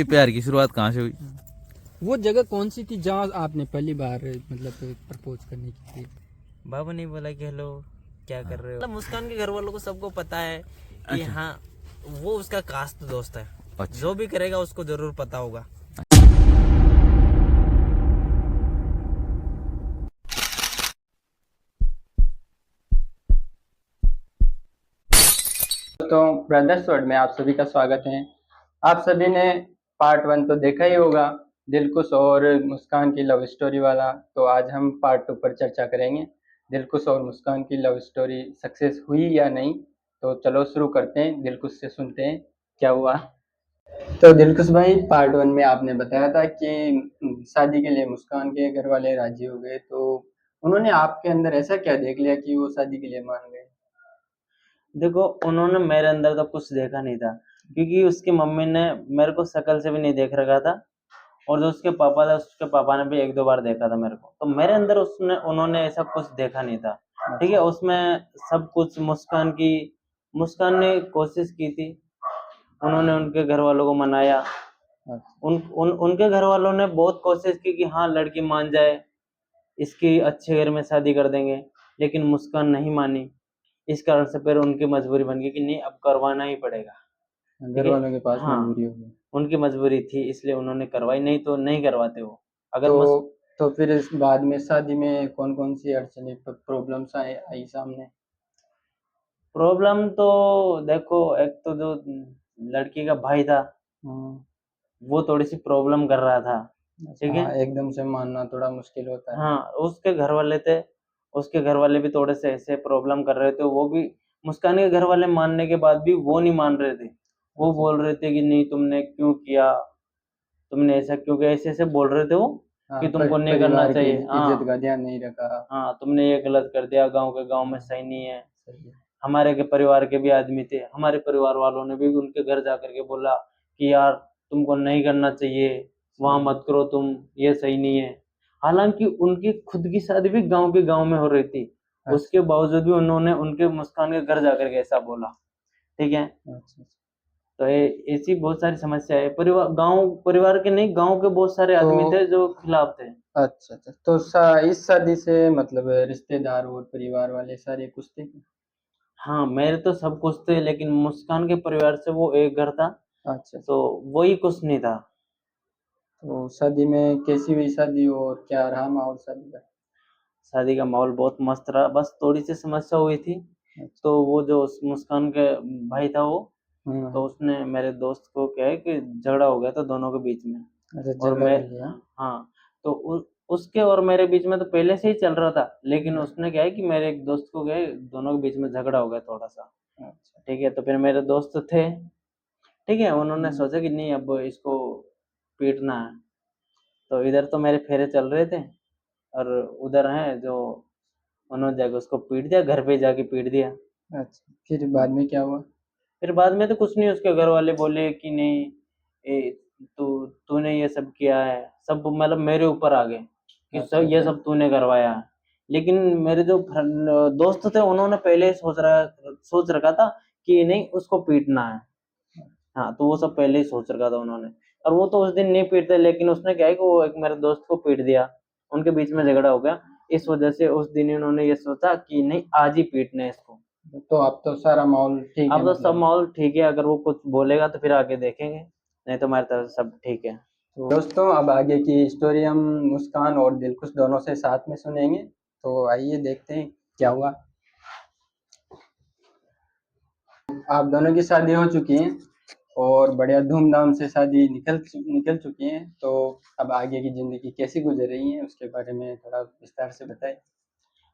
आपकी प्यार की शुरुआत कहाँ से हुई? वो जगह कौन सी थी जहाँ आपने पहली बार मतलब प्रपोज करने की थी? बाबू ने बोला कि हेलो क्या कर रहे हो। मतलब मुस्कान के घर वालों को सबको पता है कि अच्छा। हाँ वो उसका कास्ट दोस्त है। अच्छा। जो भी करेगा उसको जरूर पता होगा। तो ब्रदर्स वर्ल्ड में आप सभी का स्वागत है। आप सभी ने पार्ट 1 तो देखा ही होगा, दिलकुश और मुस्कान की लव स्टोरी वाला। तो आज हम पार्ट 2 पर चर्चा करेंगे, दिलकुश और मुस्कान की लव स्टोरी सक्सेस हुई या नहीं। तो चलो शुरू करते हैं, दिलकुश से सुनते हैं क्या हुआ। तो दिलकुश भाई, पार्ट 1 में आपने बताया था कि शादी के लिए मुस्कान के घर वाले राजी हो गए, तो उन्होंने आपके अंदर ऐसा क्या देख लिया कि वो शादी के लिए मान गए? देखो उन्होंने मेरे अंदर तो कुछ देखा नहीं था, क्योंकि उसकी मम्मी ने मेरे को शक्ल से भी नहीं देख रखा था, और जो उसके पापा था उसके पापा ने भी एक दो बार देखा था मेरे को। तो मेरे अंदर उन्होंने ऐसा कुछ देखा नहीं था। ठीक है, उसमें सब कुछ मुस्कान ने कोशिश की थी। उन्होंने उनके घर वालों को मनाया। उनके घर वालों ने बहुत कोशिश की कि हाँ लड़की मान जाए, इसकी अच्छे घर में शादी कर देंगे, लेकिन मुस्कान नहीं मानी। इस कारण से फिर उनकी मजबूरी बन गई कि नहीं अब करवाना ही पड़ेगा। घर वालों के पास हाँ, मजबूरी हो गई। उनकी मजबूरी थी इसलिए उन्होंने करवाई, नहीं तो नहीं करवाते वो। अगर तो फिर इस बाद में शादी में कौन-कौन सी अड़चनें प्रॉब्लम्स आई सामने? प्रॉब्लम तो देखो, एक तो जो लड़की का भाई था हाँ, वो थोड़ी सी प्रॉब्लम कर रहा था। ठीक है, हाँ, एकदम से मानना थोड़ा मुश्किल होता है। हाँ उसके घर वाले थे, उसके घर वाले भी थोड़े से ऐसे प्रॉब्लम कर रहे थे। वो भी मुस्कान के घर वाले मानने के बाद भी वो नहीं मान रहे थे। वो बोल रहे थे कि नहीं तुमने क्यों किया, तुमने ऐसा क्यों किया, ऐसे ऐसे बोल रहे थे वो हाँ, कि तुमको नहीं करना परिवार की चाहिए। इज्जत हाँ का ध्यान नहीं रखा। हाँ, तुमने ये गलत कर दिया, गांव में सही नहीं है। सही है। हमारे के परिवार के भी आदमी थे, हमारे परिवार वालों ने भी उनके घर जा करके बोला कि यार तुमको नहीं करना चाहिए, वहां मत करो तुम, ये सही नहीं है। हालांकि उनकी खुद की शादी भी गांव में हो रही थी, उसके बावजूद भी उन्होंने उनके मुस्कान के घर जाकर के ऐसा बोला। ठीक है, अच्छा। तो ऐसी बहुत सारी समस्या है। परिवार के नहीं, गांव के बहुत सारे आदमी थे जो खिलाफ थे। अच्छा, अच्छा। तो इस शादी से मतलब रिश्तेदार और परिवार वाले सारे खुश थे क्या? हाँ मेरे तो सब कुछ थे, लेकिन मुस्कान के परिवार से वो एक घर था, अच्छा। तो वही कुछ नहीं था। तो शादी में कैसी हुई शादी और क्या रहा माहौल शादी का? शादी का माहौल बहुत मस्त रहा, बस थोड़ी सी समस्या हुई थी। अच्छा। तो वो जो मुस्कान के भाई था वो, तो हाँ। उसने मेरे दोस्त को क्या है कि झगड़ा हो गया था दोनों के बीच में। अच्छा, और झगड़ा मैं, कर लिया। हाँ, तो उसके और मेरे बीच में तो पहले से ही चल रहा था, लेकिन उसने क्या है कि मेरे एक दोस्त को क्या है दोनों के बीच में झगड़ा हो गया थोड़ा सा। अच्छा। ठीक है, तो फिर मेरे दोस्त थे, ठीक है, उन्होंने हम्म। सोचा कि नहीं अब इसको पीटना है। तो इधर तो मेरे फेरे चल रहे थे, और उधर है जो, उन्होंने जाके उसको पीट दिया, घर पे जाके पीट दिया। अच्छा, फिर बाद हाँ, में क्या हुआ? फिर बाद में तो कुछ नहीं, उसके घर वाले बोले कि नहीं तू तूने ये सब किया है, सब मतलब मेरे ऊपर आ गए कि अच्छा, सब ये अच्छा। सब तूने करवाया है। लेकिन मेरे जो दोस्त थे उन्होंने पहले ही सोच रखा था कि नहीं उसको पीटना है। हाँ, तो वो सब पहले ही सोच रखा था उन्होंने। और वो तो उस दिन नहीं पीटते, लेकिन उसने क्या है कि वो एक मेरे दोस्त को पीट दिया, उनके बीच में झगड़ा हो गया। इस वजह से उस दिन इन्होंने ये सोचा कि नहीं आज ही पीटना है इसको। तो अब तो सारा माहौल ठीक है अब तो सब मतलब। माहौल ठीक है, अगर वो कुछ बोलेगा तो फिर आगे देखेंगे, नहीं तो हमारी तरफ से सब ठीक है। तो दोस्तों, अब आगे की स्टोरी हम मुस्कान और दिलकुश दोनों से साथ में सुनेंगे। तो आइए देखते हैं क्या हुआ। आप दोनों की शादी हो चुकी है और बढ़िया धूमधाम से शादी निकल चुकी है। तो अब आगे की ज़िंदगी कैसी गुजर रही है उसके बारे में थोड़ा विस्तार से बताएं।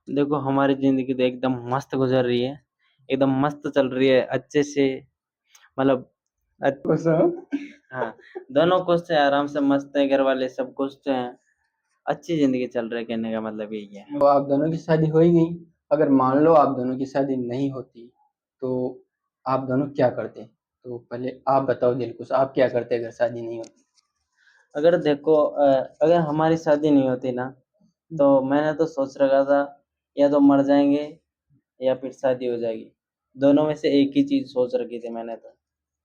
देखो हमारी जिंदगी तो एकदम मस्त गुजर रही है, एकदम मस्त चल रही है अच्छे से, मतलब खुश हो? हाँ, दोनों खुश हैं, आराम से मस्त है, घर वाले सब खुश हैं, अच्छी जिंदगी चल रही है, कहने का मतलब यही है। तो आप दोनों की शादी हो ही गई। अगर मान लो आप दोनों की शादी नहीं होती, तो आप दोनों क्या करते? तो पहले आप बताओ दिलकुश, आप क्या करते अगर शादी नहीं होती? अगर देखो अगर हमारी शादी नहीं होती ना, तो मैंने तो सोच रखा था या तो मर जाएंगे या फिर शादी हो जाएगी, दोनों में से एक ही चीज सोच रखी थी मैंने तो।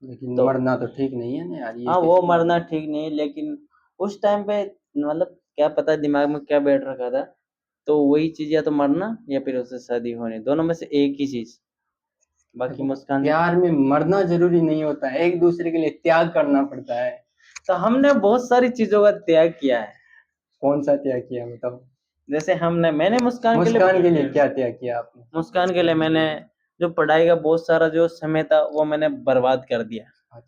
लेकिन तो मरना तो ठीक नहीं है ना यार, ये हाँ वो कैसी बात मरना है? ठीक नहीं, लेकिन उस टाइम पे मतलब क्या पता दिमाग में क्या बैठ रखा था, तो वही चीज या तो मरना या फिर उससे शादी होनी, दोनों में से एक ही चीज। बाकी देखो, मुस्कान जी, प्यार में मरना जरूरी नहीं होता है, एक दूसरे के लिए त्याग करना पड़ता है। तो हमने बहुत सारी चीजों का त्याग किया है। कौन सा त्याग किया बताओ? जैसे मैंने मुस्कान के मुस्कान के लिए लिए, क्या त्याग किया आपने? मुस्कान के लिए मैंने जो पढ़ाई का बहुत सारा जो समय था वो मैंने बर्बाद कर दिया। अच्छा,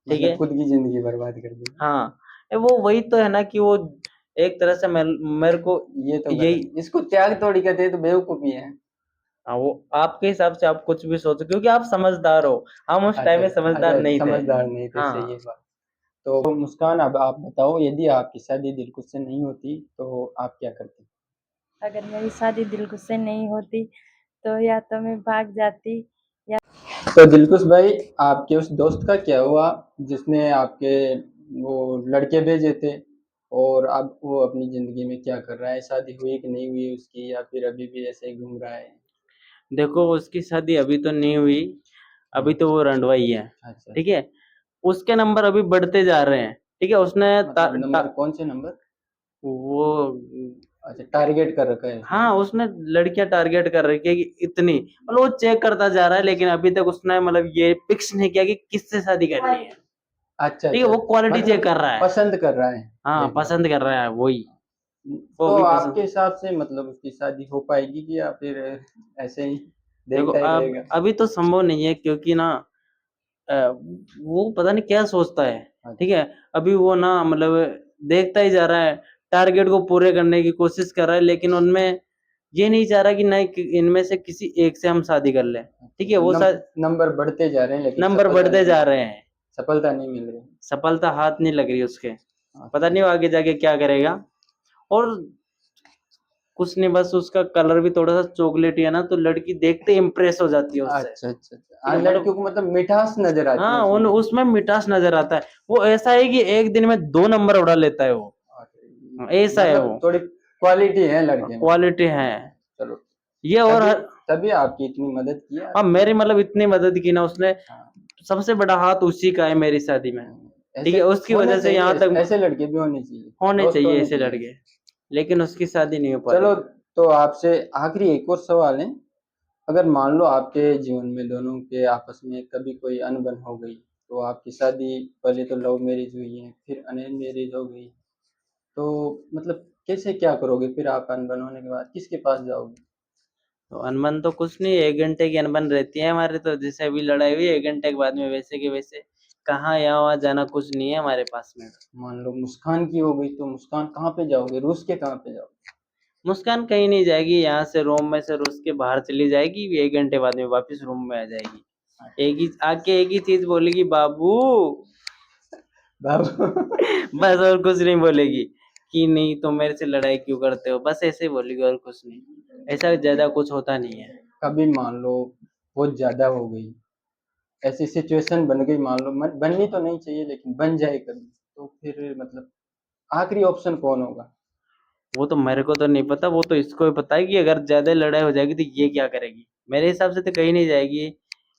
ठीक मतलब है। खुद की जिंदगी बर्बाद कर दी। हाँ, वो वही तो है ना कि वो एक तरह से मेरे को ये तो यही, गलत, इसको त्याग थोड़ी कहते हैं, तो बेवकूफी है। हाँ वो आपके हिसाब से आप कुछ भी सोचो क्योंकि आप समझदार हो, हम उस टाइम अच्छा में समझदार अच्छा, नहीं थे। समझदार नहीं थे, सही है हाँ, बात। तो मुस्कान, अब आप बताओ, यदि आपकी शादी दिलकुश से नहीं होती तो आप क्या करते? अगर मेरी शादी दिलकुश से नहीं होती तो या तो मैं भाग जाती या तो दिलकुश भाई, आपके उस दोस्त का क्या हुआ जिसने आपके वो लड़के भेजे थे, और अब वो अपनी जिंदगी में क्या कर रहा है? शादी हुई कि नहीं हुई उसकी, या फिर अभी भी ऐसे ही घूम रहा है? देखो उसकी शादी अभी तो नहीं हुई, अभी तो वो रंडवा ही है। अच्छा, ठीक है, उसके नंबर अभी बढ़ते जा रहे हैं। ठीक है, उसने मतलब नंबर कौन से नंबर? वो, अच्छा, टारगेट कर रखा है उसने। हाँ उसने लड़कियां टारगेट कर रखी है कि इतनी, मतलब वो चेक करता जा रहा है, लेकिन अभी तक उसने मतलब ये फिक्स नहीं किया कि किससे शादी करनी है। अच्छा ठीक है, अच्छा, वो क्वालिटी चेक मतलब कर रहा है। पसंद कर रहा है हाँ एक बार। पसंद कर रहा है वही, वो तो अभी आपके पसंद। हिसाब से मतलब उसकी शादी हो पाएगी कि या फिर ऐसे ही देखो देखता ही अब रहेगा? अभी तो संभव नहीं है क्योंकि ना वो पता नहीं क्या सोचता है। ठीक अच्छा, है, अभी वो ना मतलब देखता ही जा रहा है, टारगेट को पूरे करने की कोशिश कर रहा है, लेकिन उनमें ये नहीं चाह रहा कि नहीं कि इनमें से किसी एक से हम शादी कर लें। ठीक है, तो वो नंबर बढ़ते जा रहे हैं लेकिन नंबर सफलता बढ़ते नहीं, जा रहे हैं, सफलता नहीं मिल रही। सफलता हाथ नहीं लग रही उसके। पता अच्छा नहीं वो आगे जाके क्या करेगा। और कुछ नहीं, बस उसका कलर भी थोड़ा सा चॉकलेटी है ना, तो लड़की देखते ही इम्प्रेस हो जाती है उससे। अच्छा अच्छा अच्छा, ठीक है लड़कियों मतलब, को मतलब मिठास नजर आती है हाँ उन उसमें। उसमें मिठास नजर आता है। वो ऐसा है कि एक दिन में 2 नंबर उड़ा लेता है वो, और ऐसा है वो, मतलब थोड़ी क्वालिटी है लड़के में। क्वालिटी है चलो, ये। और तभी हर, तभी आपकी इतनी मदद की है अब आपने। मेरी मतलब इतनी मदद की ना उसने, हाँ, सबसे बड़ा हाथ उसी का है मेरी शादी में। ठीक ऐसे है, उसकी होने वजह से चाहिए, यहाँ तक ऐसे लड़के भी होने चाहिए, होने दोस्त चाहिए होने ऐसे चाहिए। लड़के, लेकिन उसकी शादी नहीं हो पा रही चलो, है। तो आपसे आखिरी एक और सवाल है। अगर मान लो आपके जीवन में दोनों के आपस में कभी कोई अनबन हो गई, तो आपकी शादी पहले तो लव मैरिज हुई है, फिर अरेंज मैरिज हो गई, तो मतलब कैसे क्या करोगे फिर? आप अनबन होने के बाद किसके पास जाओगे? तो अनबन तो कुछ नहीं, 1 घंटे की अनबन रहती है हमारे, तो जैसे अभी लड़ाई हुई 1 घंटे के बाद में वैसे के वैसे, कहाँ यहाँ वहाँ जाना कुछ नहीं है हमारे पास में। मान लो मुस्कान की हो गई, तो मुस्कान कहाँ पे जाओगे? रूस के कहाँ पे जाओगे? मुस्कान कहीं नहीं जाएगी, यहाँ से रूम में से रुस के बाहर चली जाएगी, 1 घंटे बाद में वापस रूम में आ जाएगी। एक ही आके एक ही चीज बोलेगी, बाबू। बाबू बस और कुछ नहीं बोलेगी कि नहीं तुम मेरे से लड़ाई क्यों करते हो, बस ऐसे ही बोलेगी और कुछ नहीं। ऐसा ज्यादा कुछ होता नहीं है। कभी मान लो बहुत ज्यादा हो गई, ऐसी सिचुएशन बन गई, मान लो बननी तो नहीं चाहिए लेकिन बन जाए कभी, तो फिर मतलब आखिरी ऑप्शन कौन होगा? वो तो मेरे को तो नहीं पता, वो तो इसको ही पता है कि अगर ज्यादा लड़ाई हो जाएगी तो ये क्या करेगी। मेरे हिसाब से तो कहीं नहीं जाएगी,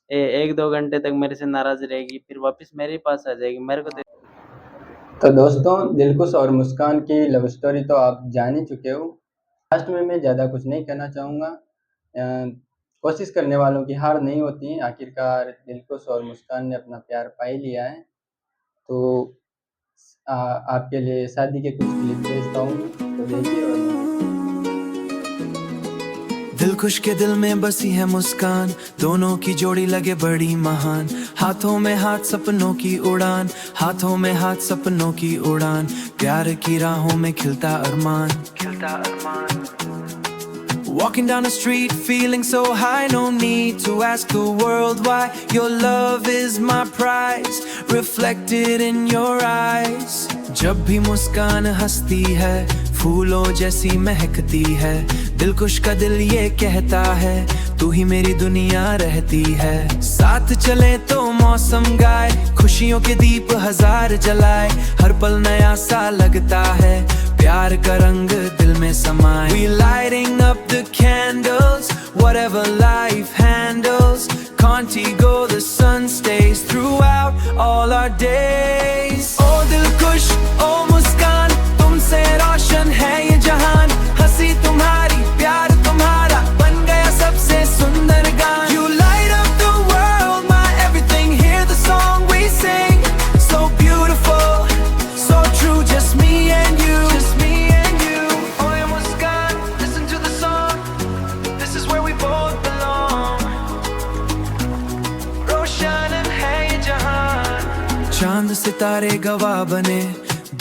1-2 घंटे तक मेरे से नाराज रहेगी, फिर वापस मेरे पास आ जाएगी। मेरे को तो तो दोस्तों, दिलकुश और मुस्कान की लव स्टोरी तो आप जान ही चुके हो। लास्ट में मैं ज़्यादा कुछ नहीं कहना चाहूँगा। कोशिश करने वालों की हार नहीं होती है, आखिरकार दिलकुश और मुस्कान ने अपना प्यार पा ही लिया है। तो आपके लिए शादी के कुछ क्लिप भेजता हूँ, तो देखिए और मुझे दिलखुश के दिल में बसी है मुस्कान, दोनों की जोड़ी लगे बड़ी महान। हाथों में हाथ सपनों की उड़ान, हाथों में हाथ सपनों की उड़ान। प्यार की राहों में खिलता अरमान, खिलता अरमान। Walking down the street, feeling so high, no need to ask the world why. Your love is my prize, reflected in your eyes. जब भी मुस्कान हंसती है, फूलों जैसी महकती है। दिलकुश का दिल ये कहता है, तू ही मेरी दुनिया रहती है। साथ चले तो मौसम गाए, खुशियों के दीप हजार जलाए। हर पल नया सा लगता है, प्यार का रंग दिल में समाए। We lighting up the candles, whatever life handles. Contigo, the sun stays throughout all our days. Oh Dilkush, oh Muskan, तुमसे रोशन है ये जहान, हंसी तुम्हारी प्यार तुम्हारा बन गया सबसे सुंदर गान. You light up the world, my everything, hear the song we sing. So beautiful, so true, just me and you, just me and you. Oh yeah Muskan, listen to the song, this is where we both belong. रोशन है ये जहान. चांद सितारे गवाह बने,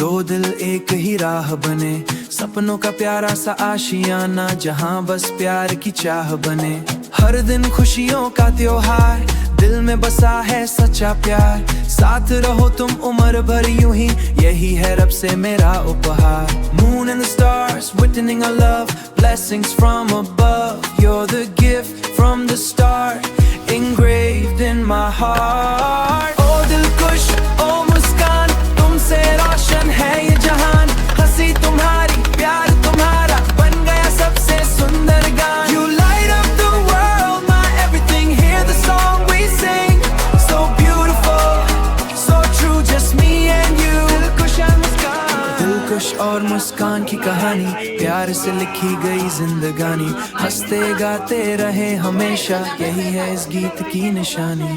दो दिल एक ही राह बने, सपनों का प्यारा सा आशियाना जहां बस प्यार की चाह बने. हर दिन खुशियों का त्योहार, दिल में बसा है सच्चा प्यार. साथ रहो तुम उम्र भर यूं ही, यही है रब से मेरा उपहार. Moon and the stars, witnessing our love, blessings from above. You're the gift from the start, engraved in my heart. Oh Dilkush, oh Muskan, तुमसे रोशन है ये जहान, हंसी तुम्हारी प्यार तुम्हारा बन गया सबसे सुंदर गान. You light up the world, my everything, hear the song we sing. So beautiful, so true, just me and you. दिलकुश और मुस्कान, दिलकुश और मुस्कान की कहानी, प्यार से लिखी गई जिंदगानी. हंसते गाते रहे हमेशा, यही है इस गीत की निशानी.